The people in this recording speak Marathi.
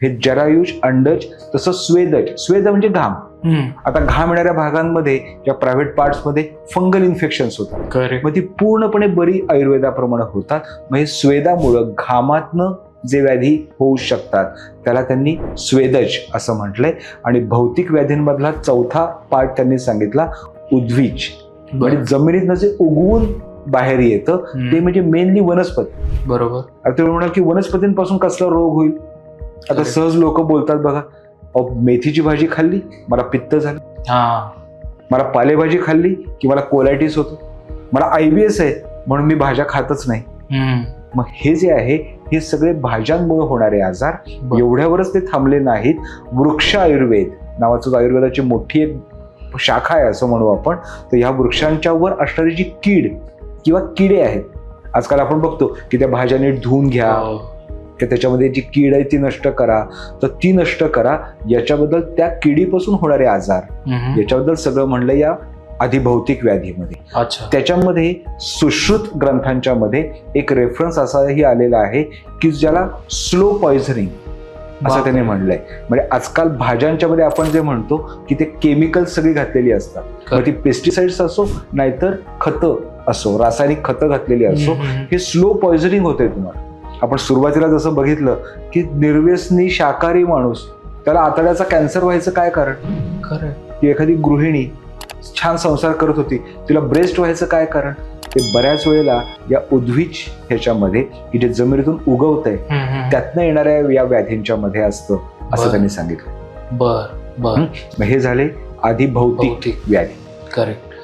हे जरायुज, अंडज, तसं स्वेदज. स्वेद म्हणजे घाम. आता घाम येणाऱ्या भागांमध्ये या प्रायव्हेट पार्ट्समध्ये फंगल इन्फेक्शन्स होतात. मग ती पूर्णपणे बरी आयुर्वेदाप्रमाणे होतात. मग हे स्वेदामुळं घामातनं जे व्याधी होऊ शकतात त्याला त्यांनी स्वेदज असं म्हटलंय. आणि भौतिक व्याधींमधला चौथा पार्ट त्यांनी सांगितला उद्भिज. म्हणजे जमिनीतनं जे उगवून बाहेर येतं ते म्हणजे मेनली वनस्पती. बरोबर. आता तुम्ही म्हणाल की वनस्पतींपासून कसला रोग होईल. आता सहज लोक बोलतात बघा, मेथीची भाजी खाल्ली मला पित्त झालं, मला पालेभाजी खाल्ली की मला कोलायटिस होतो, मला IBS आहे म्हणून मी भाज्या खातच नाही. मग हे जे आहे हे सगळे भाज्यांमुळे होणारे आजार. एवढ्यावरच ते थांबले नाहीत. वृक्ष आयुर्वेद नावाचं आयुर्वेदाची मोठी एक शाखा आहे असं म्हणू आपण. तर ह्या वृक्षांच्या वर असणारी जी कीड किंवा किडे आहेत, आजकाल आपण बघतो की त्या भाज्या नीट धुवून घ्या, त्याच्यामध्ये जी कीड आहे ती नष्ट करा, तर ती नष्ट करा. याच्याबद्दल त्या किडीपासून होणारे आजार याच्याबद्दल सगळं म्हणलं या अधिभौतिक व्याधीमध्ये. त्याच्यामध्ये सुश्रुत ग्रंथांच्या मध्ये एक रेफरन्स असाही आलेला आहे की ज्याला स्लो पॉइझनिंग असं त्याने म्हणलंय. म्हणजे आजकाल भाज्यांच्या मध्ये आपण जे म्हणतो की ते केमिकल्स सगळी घातलेली असतात, मग ती पेस्टिसाइड्स असो नाहीतर खतं असो, रासायनिक खतं घातलेली असो, हे स्लो पॉइझनिंग होते तुम्हाला. आपण सुरुवातीला जसं बघितलं की निर्व्यसनी शाकाहारी माणूस त्याला आतड्याचा कॅन्सर व्हायचं काय कारण. की एखादी गृहिणी छान संसार करत होती तिला ब्रेस्ट व्हायचं काय कारण. ते बऱ्याच वेळेला या उद्भिज ह्याच्यामध्ये की जे जमिनीतून उगवतंय त्यातनं येणाऱ्या या व्याधींच्या मध्ये असतं असं त्यांनी सांगितलं. बर. हे झाले अधिभौतिक व्याधी. करेक्ट.